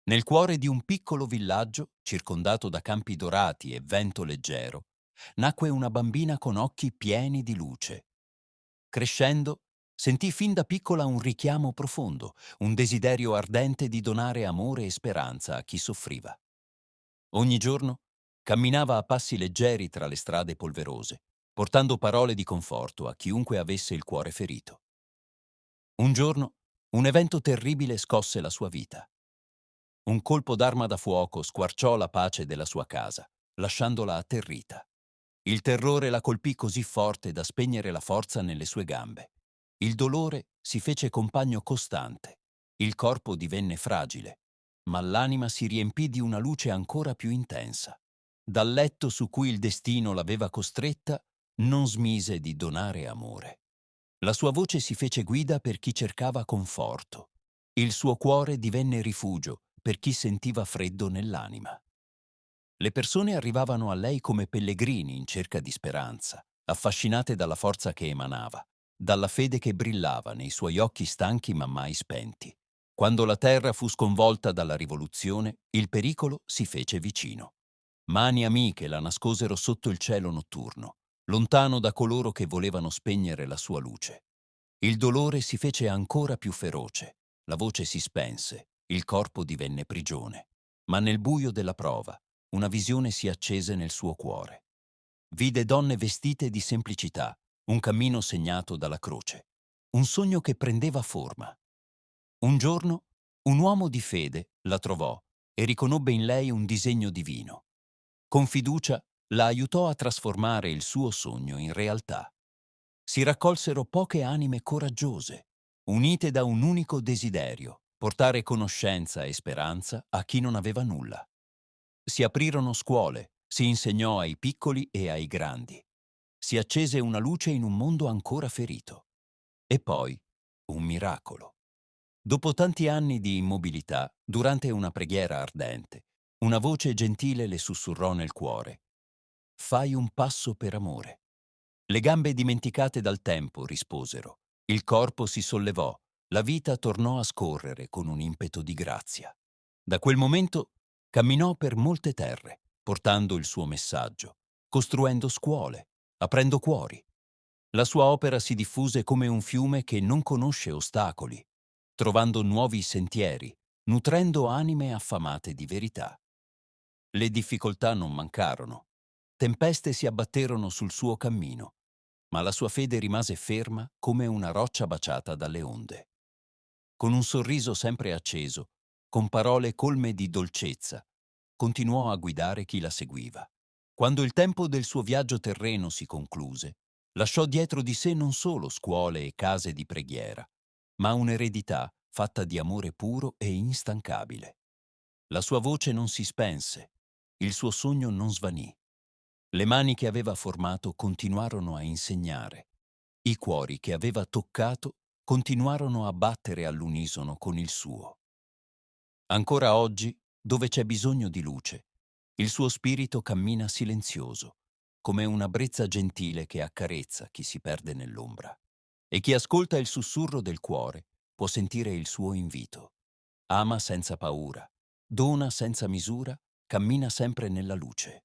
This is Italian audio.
Nel cuore di un piccolo villaggio, circondato da campi dorati e vento leggero, nacque una bambina con occhi pieni di luce. Crescendo, sentì fin da piccola un richiamo profondo, un desiderio ardente di donare amore e speranza a chi soffriva. Ogni giorno camminava a passi leggeri tra le strade polverose, portando parole di conforto a chiunque avesse il cuore ferito. Un giorno, un evento terribile scosse la sua vita. Un colpo d'arma da fuoco squarciò la pace della sua casa, lasciandola atterrita. Il terrore la colpì così forte da spegnere la forza nelle sue gambe. Il dolore si fece compagno costante. Il corpo divenne fragile, ma l'anima si riempì di una luce ancora più intensa. Dal letto su cui il destino l'aveva costretta, non smise di donare amore. La sua voce si fece guida per chi cercava conforto. Il suo cuore divenne rifugio per chi sentiva freddo nell'anima. Le persone arrivavano a lei come pellegrini in cerca di speranza, affascinate dalla forza che emanava, dalla fede che brillava nei suoi occhi stanchi ma mai spenti. Quando la terra fu sconvolta dalla rivoluzione, il pericolo si fece vicino. Mani amiche la nascosero sotto il cielo notturno, lontano da coloro che volevano spegnere la sua luce. Il dolore si fece ancora più feroce, la voce si spense, il corpo divenne prigione. Ma nel buio della prova, una visione si accese nel suo cuore. Vide donne vestite di semplicità, un cammino segnato dalla croce, un sogno che prendeva forma. Un giorno, un uomo di fede la trovò e riconobbe in lei un disegno divino. Con fiducia la aiutò a trasformare il suo sogno in realtà. Si raccolsero poche anime coraggiose, unite da un unico desiderio, portare conoscenza e speranza a chi non aveva nulla. Si aprirono scuole, si insegnò ai piccoli e ai grandi. Si accese una luce in un mondo ancora ferito. E poi un miracolo. Dopo tanti anni di immobilità, durante una preghiera ardente, una voce gentile le sussurrò nel cuore: «Fai un passo per amore». Le gambe dimenticate dal tempo risposero. Il corpo si sollevò, la vita tornò a scorrere con un impeto di grazia. Da quel momento camminò per molte terre, portando il suo messaggio, costruendo scuole, aprendo cuori. La sua opera si diffuse come un fiume che non conosce ostacoli, trovando nuovi sentieri, nutrendo anime affamate di verità. Le difficoltà non mancarono. Tempeste si abbatterono sul suo cammino, ma la sua fede rimase ferma come una roccia baciata dalle onde. Con un sorriso sempre acceso, con parole colme di dolcezza, continuò a guidare chi la seguiva. Quando il tempo del suo viaggio terreno si concluse, lasciò dietro di sé non solo scuole e case di preghiera, ma un'eredità fatta di amore puro e instancabile. La sua voce non si spense, il suo sogno non svanì. Le mani che aveva formato continuarono a insegnare. I cuori che aveva toccato continuarono a battere all'unisono con il suo. Ancora oggi, dove c'è bisogno di luce, il suo spirito cammina silenzioso, come una brezza gentile che accarezza chi si perde nell'ombra. E chi ascolta il sussurro del cuore può sentire il suo invito. Ama senza paura, dona senza misura, cammina sempre nella luce.